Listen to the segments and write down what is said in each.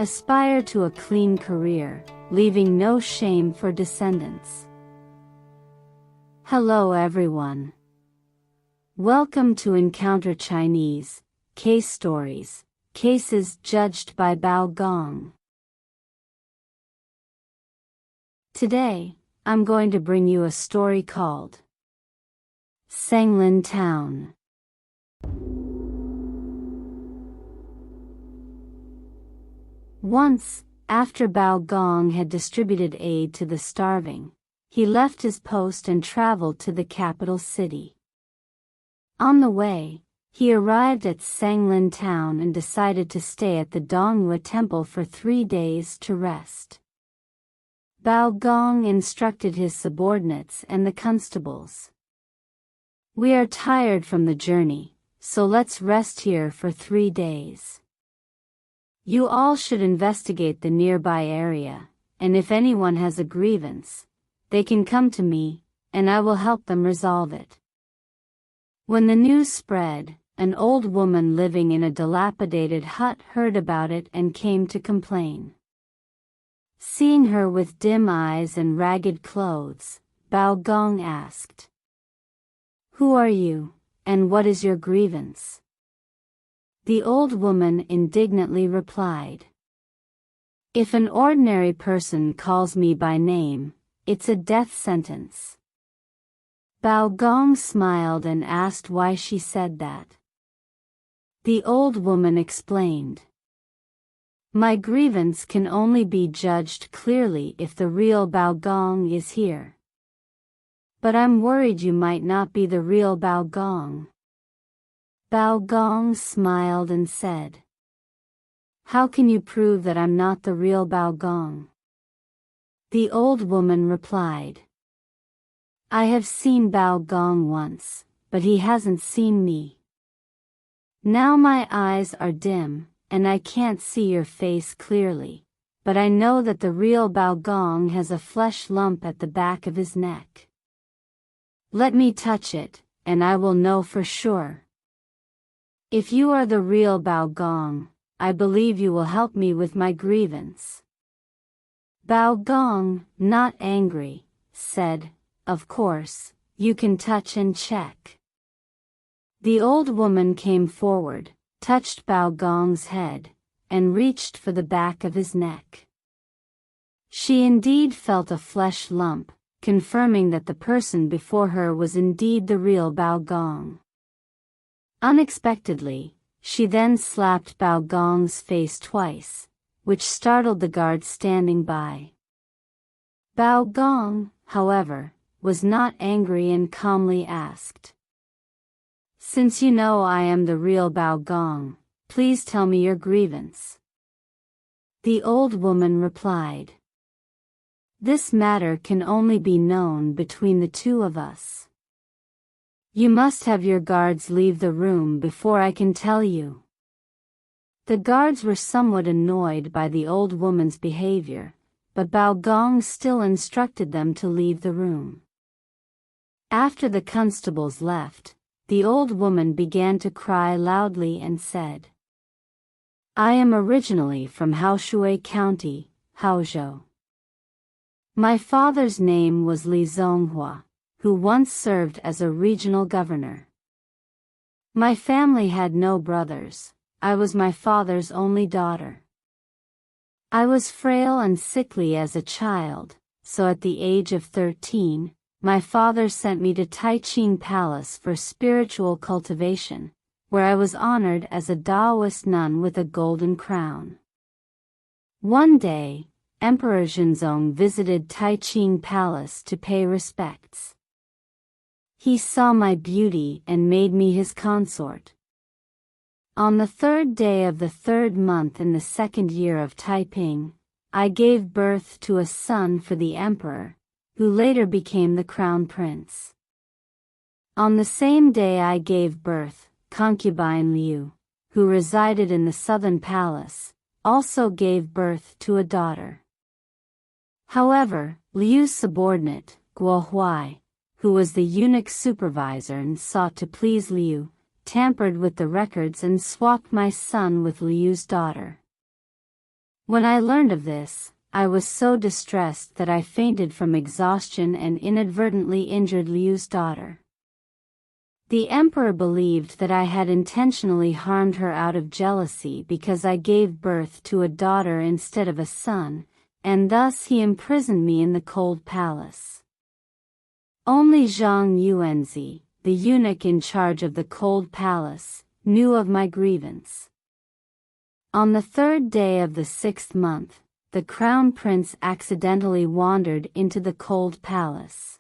Aspire to a clean career, leaving no shame for descendants. Hello everyone. Welcome to Encounter Chinese, Case Stories, Cases Judged by Bao Gong. Today, I'm going to bring you a story called Sanglin Town. Once, after Bao Gong had distributed aid to the starving, he left his post and traveled to the capital city. On the way, he arrived at Sanglin Town and decided to stay at the Donghua Temple for 3 days to rest. Bao Gong instructed his subordinates and the constables. "We are tired from the journey, so let's rest here for 3 days. You all should investigate the nearby area, and if anyone has a grievance, they can come to me, and I will help them resolve it." When the news spread, an old woman living in a dilapidated hut heard about it and came to complain. Seeing her with dim eyes and ragged clothes, Bao Gong asked, "Who are you, and what is your grievance?" The old woman indignantly replied, "If an ordinary person calls me by name, it's a death sentence." Bao Gong smiled and asked why she said that. The old woman explained, "My grievance can only be judged clearly if the real Bao Gong is here. But I'm worried you might not be the real Bao Gong." Bao Gong smiled and said, "How can you prove that I'm not the real Bao Gong?" The old woman replied, "I have seen Bao Gong once, but he hasn't seen me. Now my eyes are dim, and I can't see your face clearly, but I know that the real Bao Gong has a flesh lump at the back of his neck. Let me touch it, and I will know for sure. If you are the real Bao Gong, I believe you will help me with my grievance." Bao Gong, not angry, said, "Of course, you can touch and check." The old woman came forward, touched Bao Gong's head, and reached for the back of his neck. She indeed felt a flesh lump, confirming that the person before her was indeed the real Bao Gong. Unexpectedly, she then slapped Bao Gong's face twice, which startled the guard standing by. Bao Gong, however, was not angry and calmly asked, "Since you know I am the real Bao Gong, please tell me your grievance." The old woman replied, "This matter can only be known between the two of us. You must have your guards leave the room before I can tell you." The guards were somewhat annoyed by the old woman's behavior, but Bao Gong still instructed them to leave the room. After the constables left, the old woman began to cry loudly and said, "I am originally from Haoshui County, Haozhou. My father's name was Li Zonghua, who once served as a regional governor. My family had no brothers. I was my father's only daughter. I was frail and sickly as a child, so at the age of 13, my father sent me to Taiching Palace for spiritual cultivation, where I was honored as a Taoist nun with a golden crown. One day, Emperor Zhenzong visited Taiching Palace to pay respects. He saw my beauty and made me his consort. On the 3rd day of the 3rd month in the 2nd year of Taiping, I gave birth to a son for the emperor, who later became the crown prince. On the same day I gave birth, concubine Liu, who resided in the southern palace, also gave birth to a daughter. However, Liu's subordinate, Guo Huai, who was the eunuch supervisor and sought to please Liu, tampered with the records and swapped my son with Liu's daughter. When I learned of this, I was so distressed that I fainted from exhaustion and inadvertently injured Liu's daughter. The emperor believed that I had intentionally harmed her out of jealousy because I gave birth to a daughter instead of a son, and thus he imprisoned me in the cold palace. Only Zhang Yuanzi, the eunuch in charge of the cold palace, knew of my grievance. On the 3rd day of the 6th month, the crown prince accidentally wandered into the cold palace.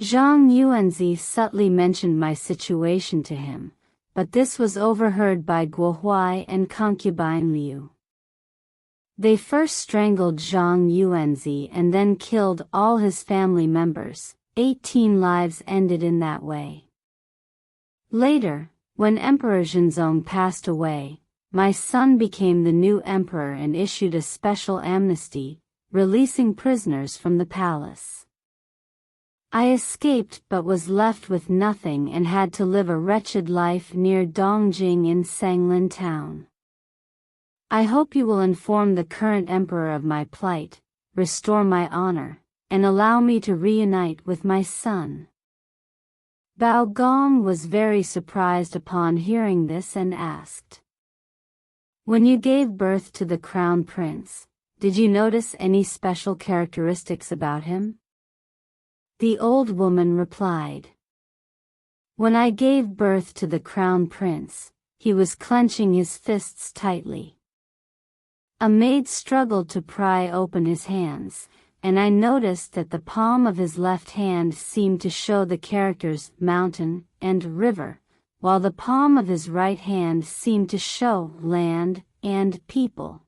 Zhang Yuanzi subtly mentioned my situation to him, but this was overheard by Guo Huai and concubine Liu. They first strangled Zhang Yuanzi and then killed all his family members. 18 lives ended in that way. Later, when Emperor Zhenzong passed away, my son became the new emperor and issued a special amnesty, releasing prisoners from the palace. I escaped but was left with nothing and had to live a wretched life near Dongjing in Sanglin town. I hope you will inform the current emperor of my plight, restore my honor, and allow me to reunite with my son. Bao Gong was very surprised upon hearing this and asked, "When you gave birth to the crown prince, did you notice any special characteristics about him?" The old woman replied, "When I gave birth to the crown prince, he was clenching his fists tightly. A maid struggled to pry open his hands, and I noticed that the palm of his left hand seemed to show the characters mountain and river, while the palm of his right hand seemed to show land and people."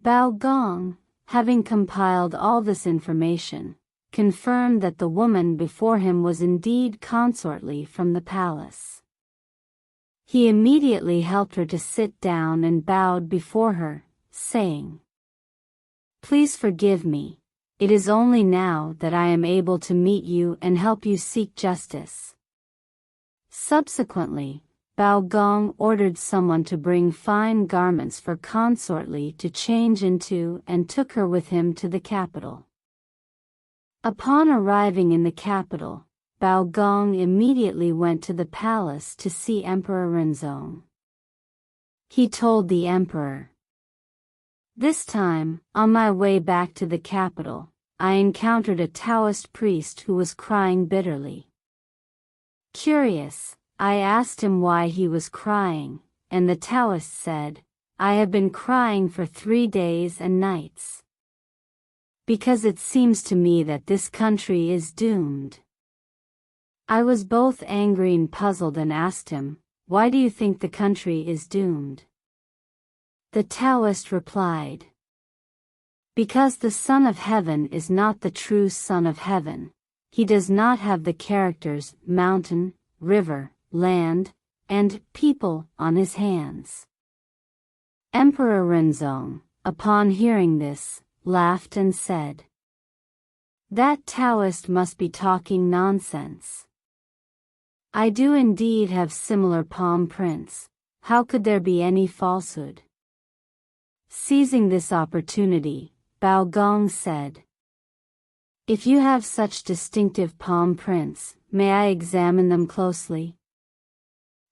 Bao Gong, having compiled all this information, confirmed that the woman before him was indeed consortly from the palace. He immediately helped her to sit down and bowed before her, saying, "Please forgive me, it is only now that I am able to meet you and help you seek justice." Subsequently, Bao Gong ordered someone to bring fine garments for consortly to change into and took her with him to the capital. Upon arriving in the capital, Bao Gong immediately went to the palace to see Emperor Renzong. He told the emperor, "This time, on my way back to the capital, I encountered a Taoist priest who was crying bitterly. Curious, I asked him why he was crying, and the Taoist said, 'I have been crying for 3 days and nights. Because it seems to me that this country is doomed.' I was both angry and puzzled and asked him, 'Why do you think the country is doomed?' The Taoist replied, 'Because the Son of Heaven is not the true Son of Heaven. He does not have the characters mountain, river, land, and people on his hands.'" Emperor Renzong, upon hearing this, laughed and said, "That Taoist must be talking nonsense. I do indeed have similar palm prints, how could there be any falsehood?" Seizing this opportunity, Bao Gong said, "If you have such distinctive palm prints, may I examine them closely?"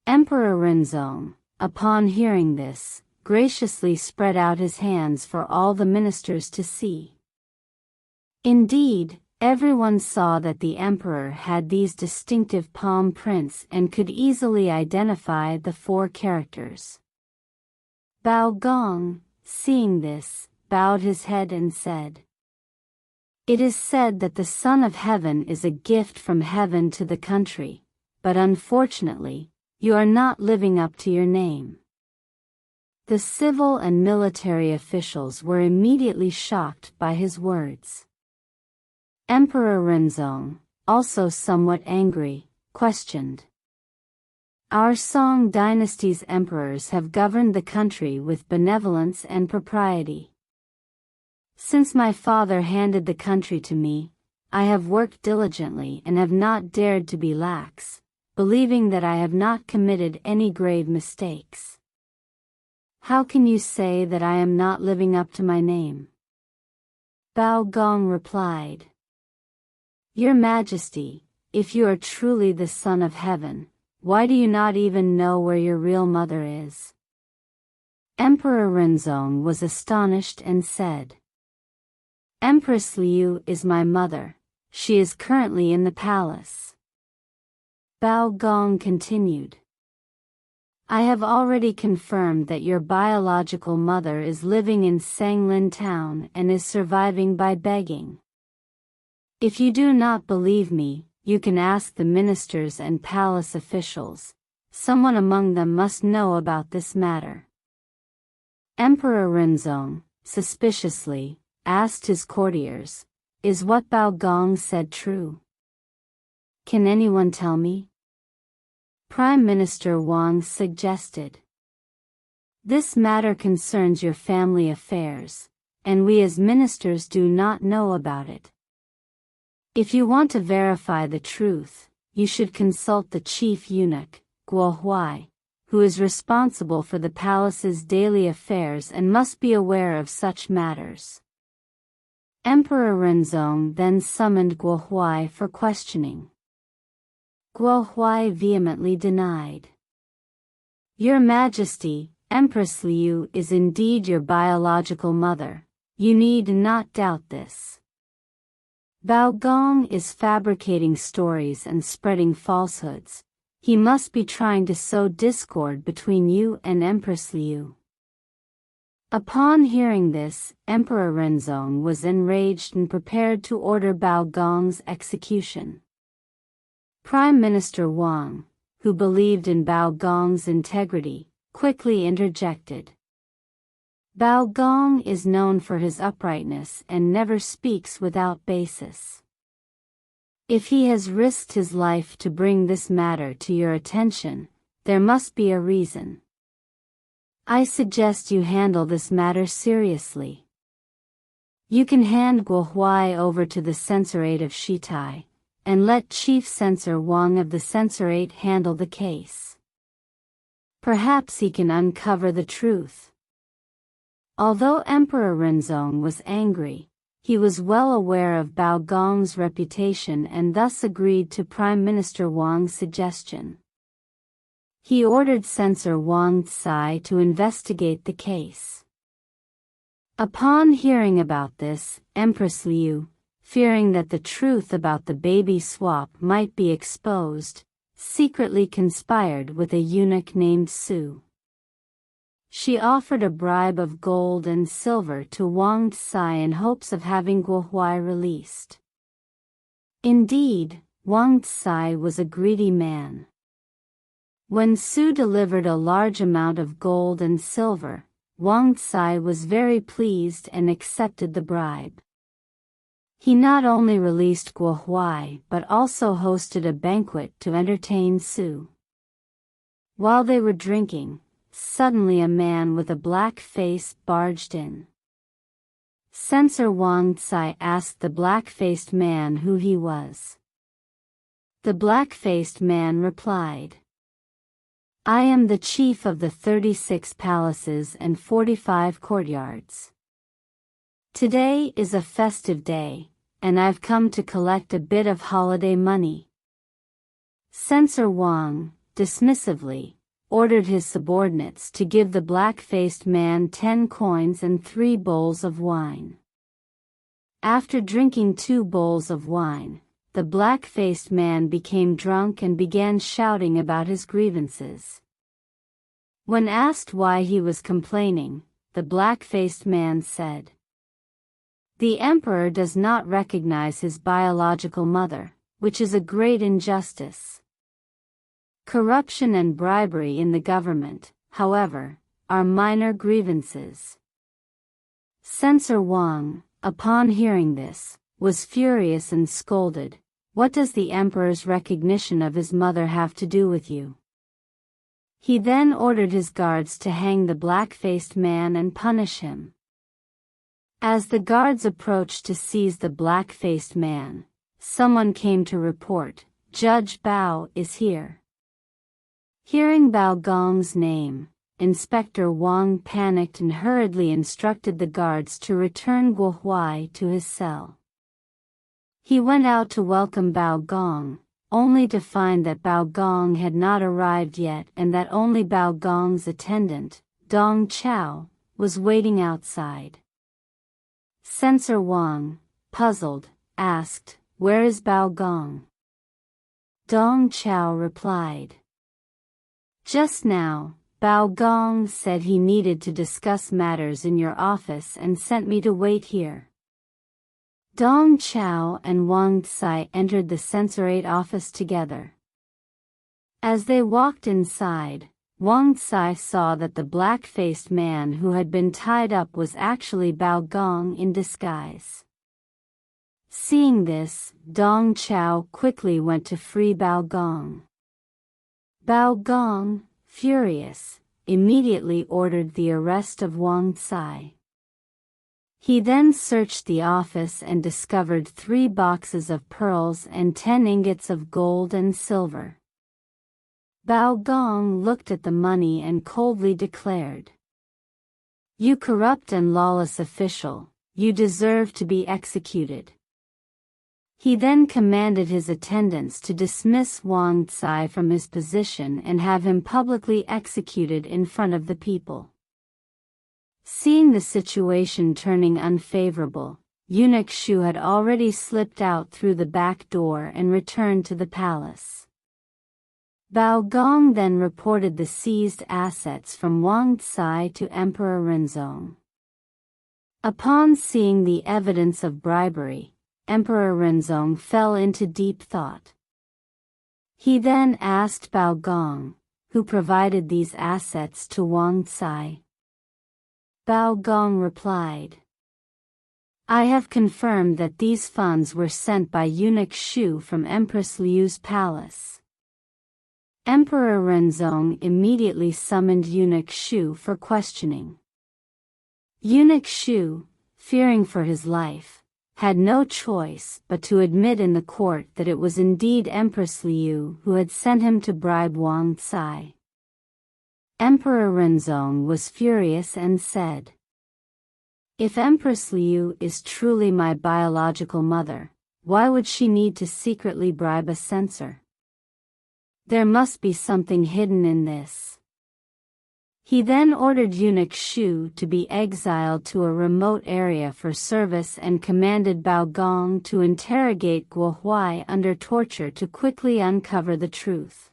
Emperor Renzong, upon hearing this, graciously spread out his hands for all the ministers to see. Indeed, everyone saw that the emperor had these distinctive palm prints and could easily identify the 4 characters. Bao Gong, seeing this, bowed his head and said, "It is said that the Son of Heaven is a gift from heaven to the country, but unfortunately, you are not living up to your name." The civil and military officials were immediately shocked by his words. Emperor Renzong, also somewhat angry, questioned, "Our Song dynasty's emperors have governed the country with benevolence and propriety. Since my father handed the country to me, I have worked diligently and have not dared to be lax, believing that I have not committed any grave mistakes. How can you say that I am not living up to my name? Bao Gong replied, Your Majesty, if you are truly the Son of Heaven, why do you not even know where your real mother is? Emperor Renzong was astonished and said, Empress Liu is my mother. She is currently in the palace. Bao Gong continued, I have already confirmed that your biological mother is living in Sanglin town and is surviving by begging. If you do not believe me, you can ask the ministers and palace officials. Someone among them must know about this matter. Emperor Renzong, suspiciously, asked his courtiers, Is what Bao Gong said true? Can anyone tell me? Prime Minister Wang suggested. This matter concerns your family affairs, and we as ministers do not know about it. If you want to verify the truth, you should consult the chief eunuch, Guo Huai, who is responsible for the palace's daily affairs and must be aware of such matters. Emperor Renzong then summoned Guo Huai for questioning. Guo Huai vehemently denied. Your Majesty, Empress Liu is indeed your biological mother. You need not doubt this. Bao Gong is fabricating stories and spreading falsehoods. He must be trying to sow discord between you and Empress Liu. Upon hearing this, Emperor Renzong was enraged and prepared to order Bao Gong's execution. Prime Minister Wang, who believed in Bao Gong's integrity, quickly interjected. Bao Gong is known for his uprightness and never speaks without basis. If he has risked his life to bring this matter to your attention, there must be a reason. I suggest you handle this matter seriously. You can hand Guo Huai over to the censorate of Shitai, and let Chief Censor Wang of the censorate handle the case. Perhaps he can uncover the truth. Although Emperor Renzong was angry, he was well aware of Bao Gong's reputation and thus agreed to Prime Minister Wang's suggestion. He ordered Censor Wang Tsai to investigate the case. Upon hearing about this, Empress Liu, fearing that the truth about the baby swap might be exposed, secretly conspired with a eunuch named Su. She offered a bribe of gold and silver to Wang Tsai in hopes of having Guo Huai released. Indeed, Wang Tsai was a greedy man. When Su delivered a large amount of gold and silver, Wang Tsai was very pleased and accepted the bribe. He not only released Guo Huai but also hosted a banquet to entertain Su. While they were drinking, suddenly a man with a black face barged in. Censor Wang Tsai asked the black-faced man who he was. The black-faced man replied, I am the chief of the 36 palaces and 45 courtyards. Today is a festive day, and I've come to collect a bit of holiday money. Censor Wang, dismissively, ordered his subordinates to give the black-faced man 10 coins and 3 bowls of wine. After drinking 2 bowls of wine, the black-faced man became drunk and began shouting about his grievances. When asked why he was complaining, the black-faced man said, The emperor does not recognize his biological mother, which is a great injustice. Corruption and bribery in the government, however, are minor grievances. Censor Wang, upon hearing this, was furious and scolded, What does the emperor's recognition of his mother have to do with you? He then ordered his guards to hang the black-faced man and punish him. As the guards approached to seize the black-faced man, someone came to report, Judge Bao is here. Hearing Bao Gong's name, Inspector Wang panicked and hurriedly instructed the guards to return Guo Huai to his cell. He went out to welcome Bao Gong, only to find that Bao Gong had not arrived yet and that only Bao Gong's attendant, Dong Chao, was waiting outside. Censor Wang, puzzled, asked, "Where is Bao Gong?" Dong Chao replied, "Just now, Bao Gong said he needed to discuss matters in your office and sent me to wait here." Dong Chao and Wang Tsai entered the censorate office together. As they walked inside, Wang Tsai saw that the black-faced man who had been tied up was actually Bao Gong in disguise. Seeing this, Dong Chao quickly went to free Bao Gong. Bao Gong, furious, immediately ordered the arrest of Wang Tsai. He then searched the office and discovered 3 boxes of pearls and 10 ingots of gold and silver. Bao Gong looked at the money and coldly declared, "You corrupt and lawless official, you deserve to be executed." He then commanded his attendants to dismiss Wang Tsai from his position and have him publicly executed in front of the people. Seeing the situation turning unfavorable, Eunuch Shu had already slipped out through the back door and returned to the palace. Bao Gong then reported the seized assets from Wang Tsai to Emperor Renzong. Upon seeing the evidence of bribery, Emperor Renzong fell into deep thought. He then asked Bao Gong, who provided these assets to Wang Tsai. Bao Gong replied, "I have confirmed that these funds were sent by Eunuch Shu from Empress Liu's palace." Emperor Renzong immediately summoned Eunuch Shu for questioning. Eunuch Shu, fearing for his life, had no choice but to admit in the court that it was indeed Empress Liu who had sent him to bribe Wang Tsai. Emperor Renzong was furious and said, "If Empress Liu is truly my biological mother, why would she need to secretly bribe a censor? There must be something hidden in this." He then ordered Eunuch Shu to be exiled to a remote area for service and commanded Bao Gong to interrogate Guo Huai under torture to quickly uncover the truth.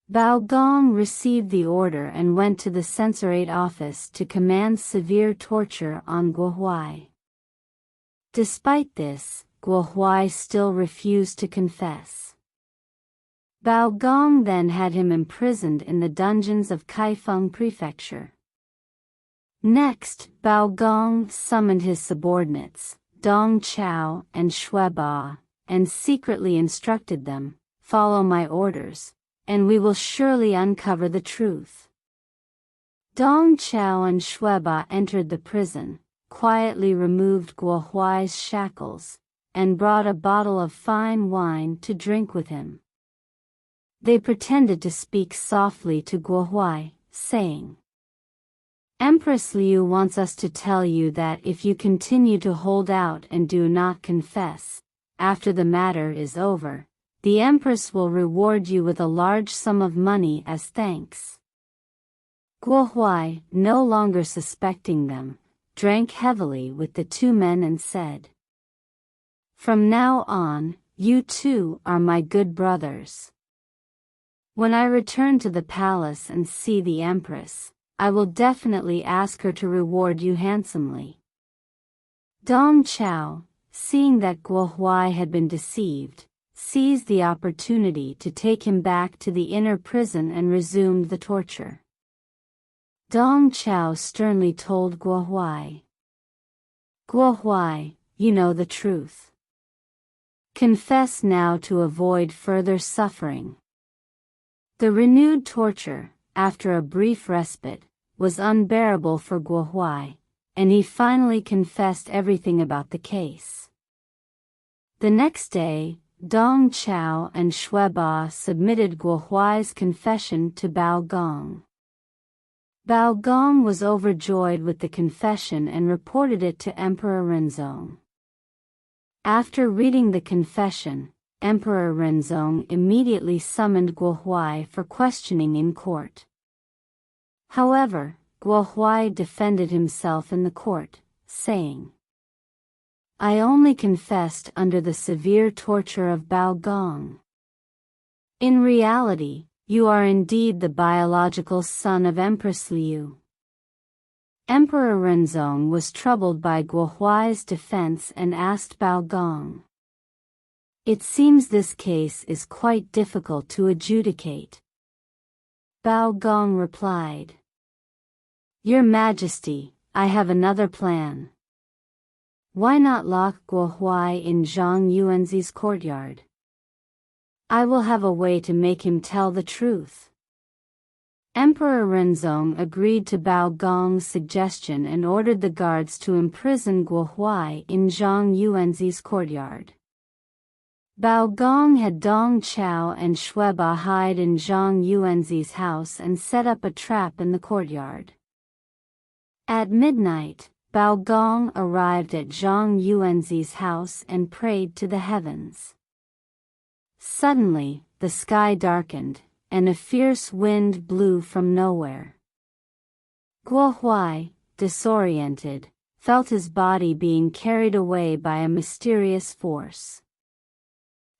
Bao Gong received the order and went to the censorate office to command severe torture on Guo Huai. Despite this, Guo Huai still refused to confess. Bao Gong then had him imprisoned in the dungeons of Kaifeng Prefecture. Next, Bao Gong summoned his subordinates, Dong Chao and Stories-Bao, and secretly instructed them, "Follow my orders, and we will surely uncover the truth." Dong Chao and Stories-Bao entered the prison, quietly removed Guo Huai's shackles, and brought a bottle of fine wine to drink with him. They pretended to speak softly to Guo Huai, saying, "Empress Liu wants us to tell you that if you continue to hold out and do not confess, after the matter is over, the Empress will reward you with a large sum of money as thanks." Guo Huai, no longer suspecting them, drank heavily with the 2 men and said, "From now on, you 2 are my good brothers. When I return to the palace and see the Empress, I will definitely ask her to reward you handsomely." Dong Chao, seeing that Guo Huai had been deceived, seized the opportunity to take him back to the inner prison and resumed the torture. Dong Chao sternly told Guo Huai, "Guo Huai, you know the truth. Confess now to avoid further suffering." The renewed torture, after a brief respite, was unbearable for Guo Huai, and he finally confessed everything about the case. The next day, Dong Chao and Stories-Bao submitted Guo Huai's confession to Bao Gong. Bao Gong was overjoyed with the confession and reported it to Emperor Renzong. After reading the confession, Emperor Renzong immediately summoned Guo Huai for questioning in court. However, Guo Huai defended himself in the court, saying, "I only confessed under the severe torture of Bao Gong. In reality, you are indeed the biological son of Empress Liu." Emperor Renzong was troubled by Guo Huai's defense and asked Bao Gong, "It seems this case is quite difficult to adjudicate." Bao Gong replied, "Your Majesty, I have another plan. Why not lock Guo Huai in Zhang Yuanzi's courtyard? I will have a way to make him tell the truth." Emperor Renzong agreed to Bao Gong's suggestion and ordered the guards to imprison Guo Huai in Zhang Yuanzi's courtyard. Bao Gong had Dong Chao and Shueba hide in Zhang Yuanzi's house and set up a trap in the courtyard. At midnight, Bao Gong arrived at Zhang Yuanzi's house and prayed to the heavens. Suddenly, the sky darkened, and a fierce wind blew from nowhere. Guo Huai, disoriented, felt his body being carried away by a mysterious force.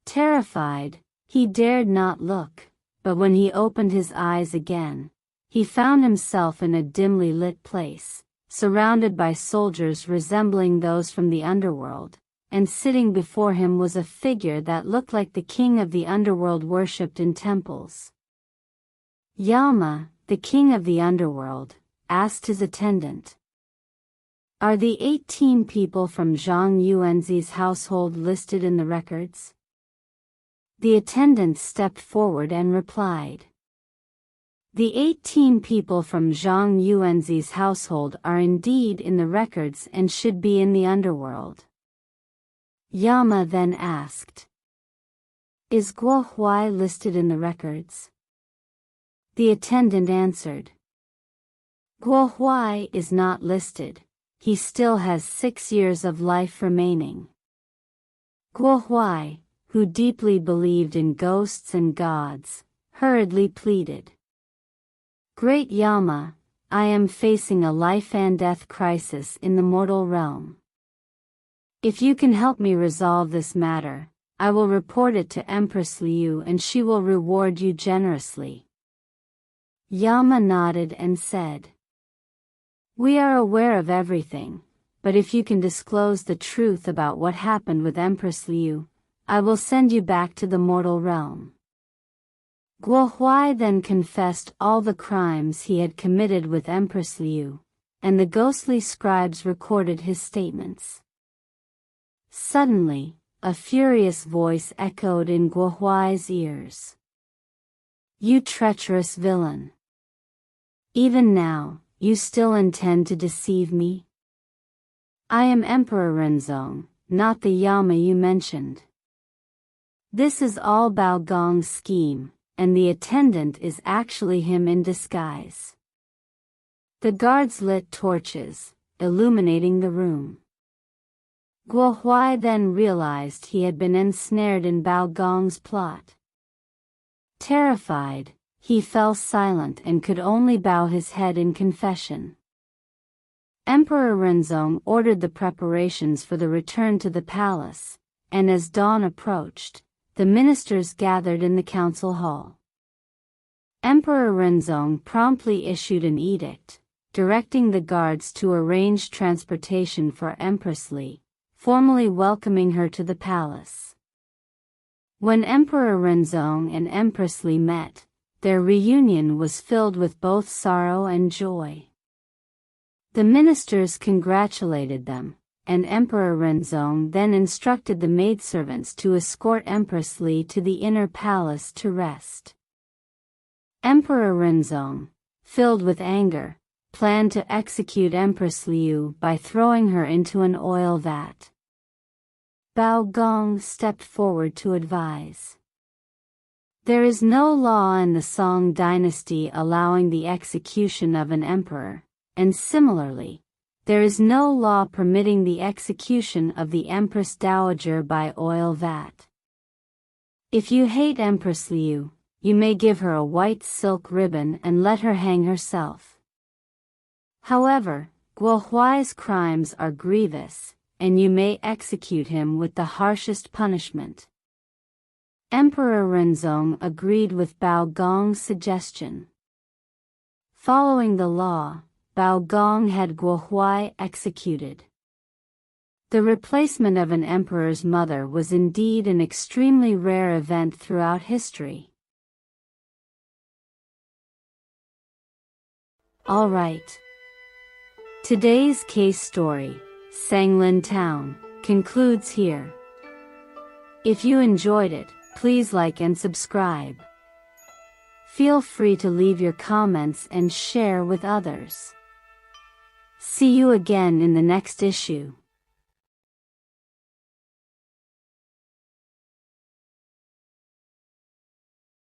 Terrified, he dared not look, but when he opened his eyes again, he found himself in a dimly lit place, surrounded by soldiers resembling those from the underworld, and sitting before him was a figure that looked like the king of the underworld worshipped in temples. Yama, the king of the underworld, asked his attendant, "Are the 18 people from Zhang Yuanzi's household listed in the records?" The attendant stepped forward and replied, "The 18 people from Zhang Yuanzi's household are indeed in the records and should be in the underworld." Yama then asked, "Is Guo Huai listed in the records?" The attendant answered, "Guo Huai is not listed, he still has 6 years of life remaining." Guo Huai, who deeply believed in ghosts and gods, hurriedly pleaded, "Great Yama, I am facing a life and death crisis in the mortal realm. If you can help me resolve this matter, I will report it to Empress Liu and she will reward you generously." Yama nodded and said, "We are aware of everything, but if you can disclose the truth about what happened with Empress Liu, I will send you back to the mortal realm." Guo Huai then confessed all the crimes he had committed with Empress Liu, and the ghostly scribes recorded his statements. Suddenly, a furious voice echoed in Guo Huai's ears. "You treacherous villain! Even now, you still intend to deceive me? I am Emperor Renzong, not the Yama you mentioned. This is all Bao Gong's scheme, and the attendant is actually him in disguise." The guards lit torches, illuminating the room. Guo Huai then realized he had been ensnared in Bao Gong's plot. Terrified, he fell silent and could only bow his head in confession. Emperor Renzong ordered the preparations for the return to the palace, and as dawn approached, the ministers gathered in the council hall. Emperor Renzong promptly issued an edict, directing the guards to arrange transportation for Empress Li, formally welcoming her to the palace. When Emperor Renzong and Empress Li met, their reunion was filled with both sorrow and joy. The ministers congratulated them, and Emperor Renzong then instructed the maidservants to escort Empress Li to the inner palace to rest. Emperor Renzong, filled with anger, planned to execute Empress Liu by throwing her into an oil vat. Bao Gong stepped forward to advise. There is no law in the Song dynasty allowing the execution of an emperor, and similarly, there is no law permitting the execution of the Empress Dowager by oil vat. If you hate Empress Liu, you may give her a white silk ribbon and let her hang herself. However, Guo Huai's crimes are grievous, and you may execute him with the harshest punishment. Emperor Renzong agreed with Bao Gong's suggestion. Following the law, Bao Gong had Guo Huai executed. The replacement of an emperor's mother was indeed an extremely rare event throughout history. Alright. Today's case story, Sanglin Town, concludes here. If you enjoyed it, please like and subscribe. Feel free to leave your comments and share with others. See you again in the next issue.